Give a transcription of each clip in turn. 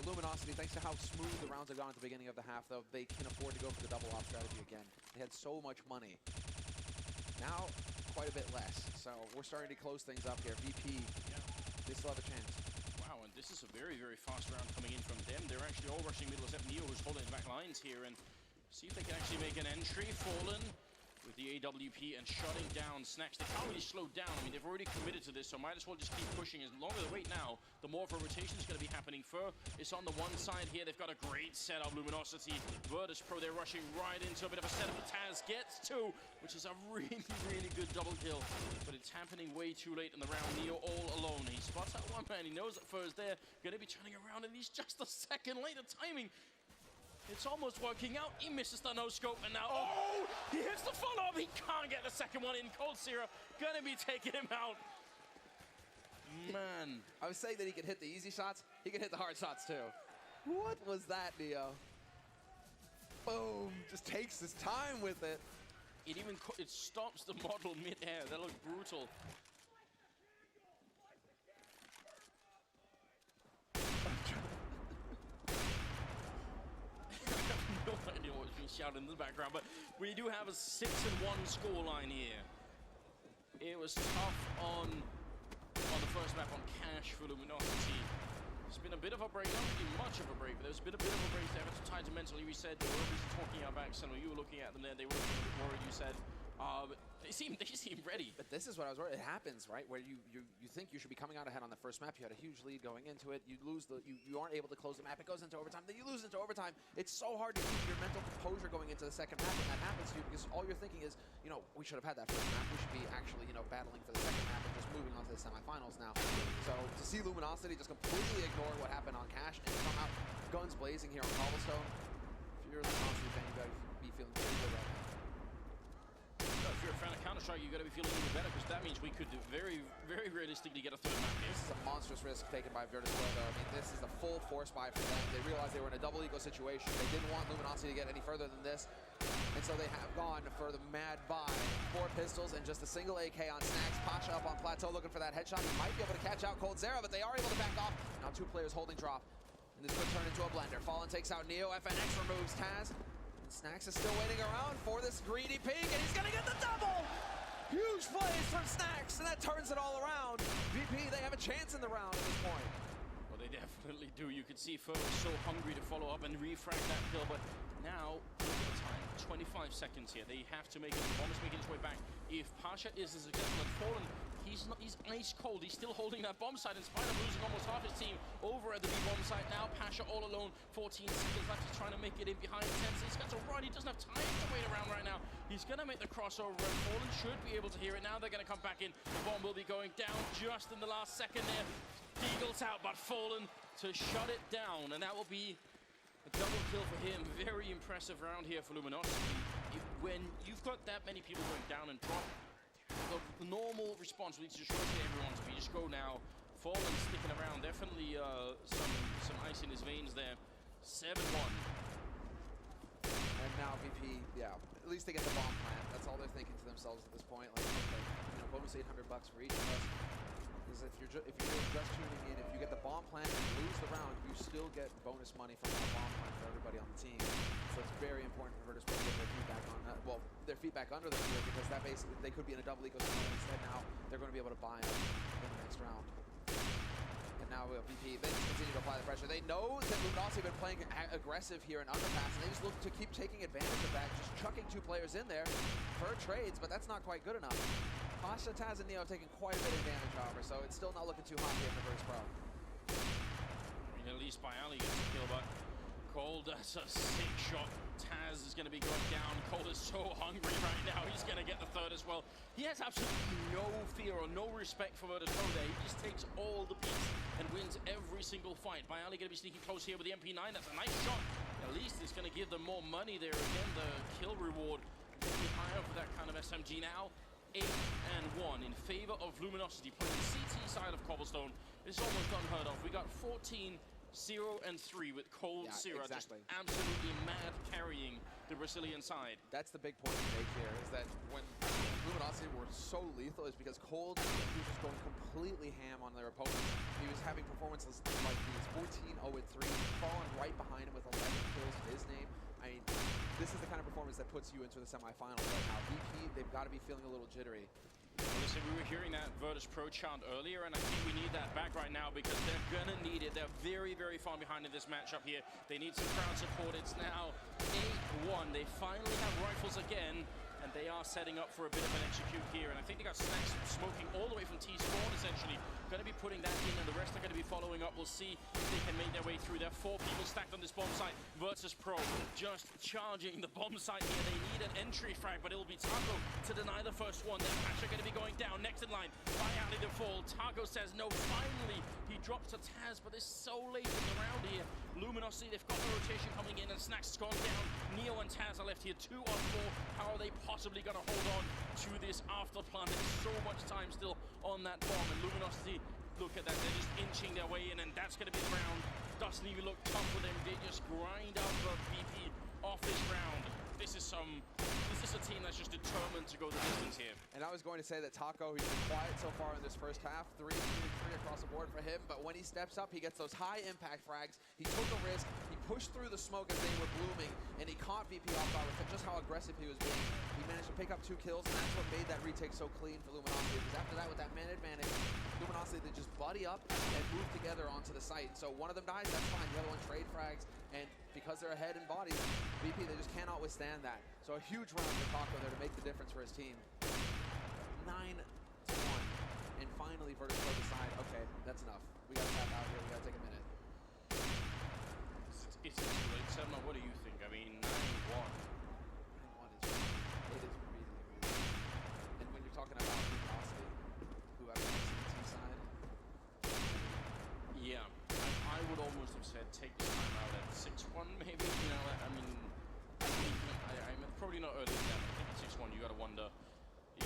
Luminosity, thanks to how smooth the rounds have gone at the beginning of the half, though, they can afford to go for the double op strategy again. They had so much money. Now, quite a bit less. So we're starting to close things up here. VP, they still have a chance. Wow, and this is a very, very fast round coming in from them. They're actually all rushing middle except Neo, who's holding the back lines here, and see if they can actually make an entry. Fallen with the AWP and shutting down Snax. They can't really slow down. I mean, they've already committed to this, so might as well just keep pushing. As longer they wait now, the more of a rotation is going to be happening. Fur is on the one side here. They've got a great setup. Luminosity, Virtus.pro, they're rushing right into a bit of a setup. Taz gets two, which is a really, really good double kill. But it's happening way too late in the round. Neo all alone. He spots out one man. He knows that Fur is there. Going to be turning around, and he's just a second later timing. It's almost working out. He misses the no-scope, and now, oh! He hits the follow-up. He can't get the second one in. Cold Syrup gonna be taking him out. Man. I was saying that he could hit the easy shots. He could hit the hard shots, too. What was that, Neo? Boom. Just takes his time with it. It stops the model mid-air. That looked brutal. No idea what's being shouted in the background, but we do have a 6-1 scoreline here. It was tough on the first map on Cash for Luminosity. It's been a bit of a break, not really much of a break, but there's been a bit of a break there. It's tied to mentally. We said they were obviously talking our backs, and when you were looking at them there, they were looking a bit worried, you said. But they seem ready. But this is what I was worried. It happens, right? Where you think you should be coming out ahead on the first map. You had a huge lead going into it. You lose you aren't able to close the map. It goes into overtime. Then you lose into overtime. It's so hard to keep your mental composure going into the second map when that happens to you, because all you're thinking is, you know, we should have had that first map. We should be actually, you know, battling for the second map and just moving on to the semifinals now. So to see Luminosity just completely ignore what happened on Cash and come out guns blazing here on Cobblestone, if you're a Luminosity fan, you gotta be feeling pretty good right now. If you're a fan of Counter-Strike, you've got to be feeling even better, because that means we could very, very realistically get a third map here. This is a monstrous risk taken by Virtus.pro, though. I mean, this is a full force buy for them. They realized they were in a double eco situation. They didn't want Luminosity to get any further than this, and so they have gone for the mad buy. 4 pistols and just a single AK on Snax. Pasha up on Plateau looking for that headshot. He might be able to catch out coldzera, but they are able to back off. Now 2 players holding drop, and this could turn into a blender. Fallen takes out Neo. FNX removes Taz. Snax is still waiting around for this greedy peek, and he's gonna get the double! Huge plays from Snax, and that turns it all around. VP, they have a chance in the round at this point. Well, they definitely do. You could see Fur was so hungry to follow up and refrag that kill, but now, look at the time. 25 seconds here. They have to make it. The bomb is making its way back. If Pasha is as successful as Fallen, he's ice cold. He's still holding that bomb site in spite of losing almost half his team over at the B bomb site. Now Pasha all alone. 14 seconds left. He's trying to make it in behind 10. So he's got to run. He doesn't have time to wait around right now. He's going to make the crossover, and Fallen should be able to hear it. Now they're going to come back in. The bomb will be going down just in the last second there. Deagle's out, but Fallen to shut it down, and that will be a double kill for him. Very impressive round here for Luminosity. When you've got that many people going down and drop, the normal response will be to just rotate everyone to be just go now. Fallen sticking around, definitely some ice in his veins there. 7-1. And now VP, yeah, at least they get the bomb plant. That's all they're thinking to themselves at this point. Like, okay, you know, bonus $800 for each of us. Because if you're just tuning in, if you get the bomb plant and lose the round, you still get bonus money from the bomb plant for everybody on the team. So it's very important for Virtus.pro to get their feedback on that. Well, their feedback under them here, because that basically they could be in a double eco situation instead. Now they're going to be able to buy them in the next round. And now VP, they just continue to apply the pressure. They know that Luminosity have been playing aggressive here in Underpass, and they just look to keep taking advantage of that, just chucking 2 players in there for trades, but that's not quite good enough. Pasha, Taz, and Neo taking quite a bit of advantage, however, so it's still not looking too hot here for Virtus.pro. I mean, at least Bialy gets a kill, but Cold, that's a sick shot. Taz is going to be going down. Cold is so hungry right now. He's going to get the third as well. He has absolutely no fear or no respect for Virtus.pro there. He just takes all the beats and wins every single fight. Bialy going to be sneaking close here with the MP9. That's a nice shot. At least it's going to give them more money there. Again, the kill reward will be higher for that kind of SMG now. 8-1 in favor of Luminosity, playing the CT side of Cobblestone. It's almost unheard of. We got 14 0 and 3 with Cold Yeah, Sierra exactly. just absolutely mad carrying the Brazilian side. That's the big point to make here, is that when Luminosity were so lethal is because Cold, he was just going completely ham on their opponent. He was having performances like these, 14-0-3, falling right behind him with 11 kills to his name. I mean, this is the kind of performance that puts you into the semifinals right now. VP, they've got to be feeling a little jittery. Well, listen, we were hearing that Virtus Pro chant earlier, and I think we need that back right now because they're going to need it. They're very, very far behind in this matchup here. They need some crowd support. It's now 8-1. They finally have rifles again, and they are setting up for a bit of an execute here. And I think they got Snacks smoking all the way from T-spawn, essentially. Going to be putting that in, and the rest are going to be following up. We'll see if they can make their way through. There are 4 people stacked on this bomb site. Virtus Pro just charging the bomb site here. They need an entry frag, but it will be Taco to deny the first one. Then Pasha going to be going down. Next in line by Ali to fall. Taco says no. Finally, he drops to Taz, but it's so late in the round here. Luminosity, they've got the rotation coming in, and Snacks has gone down. Neo and Taz are left here 2 on 4. How are they possibly going to hold on to this after plant? There's so much time still on that bomb, and Luminosity, look at that, they're just inching their way in, and that's going to be the round. Doesn't even look tough for them. They just grind out the VP off this round. This is a team that's just determined to go the distance here. And I was going to say that Taco, he's been quiet so far in this first half. 3 across the board for him, but when he steps up, he gets those high impact frags. He took a risk, he pushed through the smoke as they were blooming, and he caught VP off guard with just how aggressive he was being. He managed to pick up 2 kills, and that's what made that retake so clean for Luminosity, because after that, with that man advantage, Luminosity, they just buddy up and move together onto the site. So one of them dies, that's fine. The other one trade frags, and because they're ahead in bodies, VP, they just cannot withstand that. So a huge round for Taco there to make the difference for his team. 9-1. And finally, Virtus Pro decide, okay, that's enough. We gotta tap out here, we gotta take a minute. It's too late. Selma, what do you think? I mean, 9-1. 9-1 is it is really, really. And when you're talking about Luminosity, who have the T side, yeah, I would almost have said take this time out at 6-1, maybe. You know, I mean, I'm probably not early than that. I think at 6-1, you got to wonder if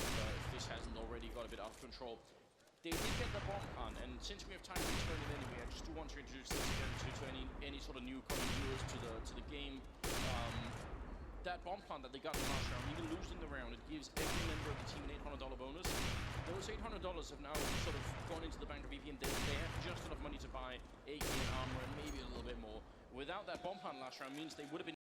this hasn't already got a bit out of control. They did get the bomb on, and since we have time to turn it anyway, I just do want to introduce this again to any sort of newcomer viewers to the game. That bomb plant that they got in the last round, even losing the round, it gives every member of the team an $800 bonus. Those $800 have now sort of gone into the bank of VP, and they have just enough money to buy AK and armor and maybe a little bit more. Without that bomb plant last round means they would have been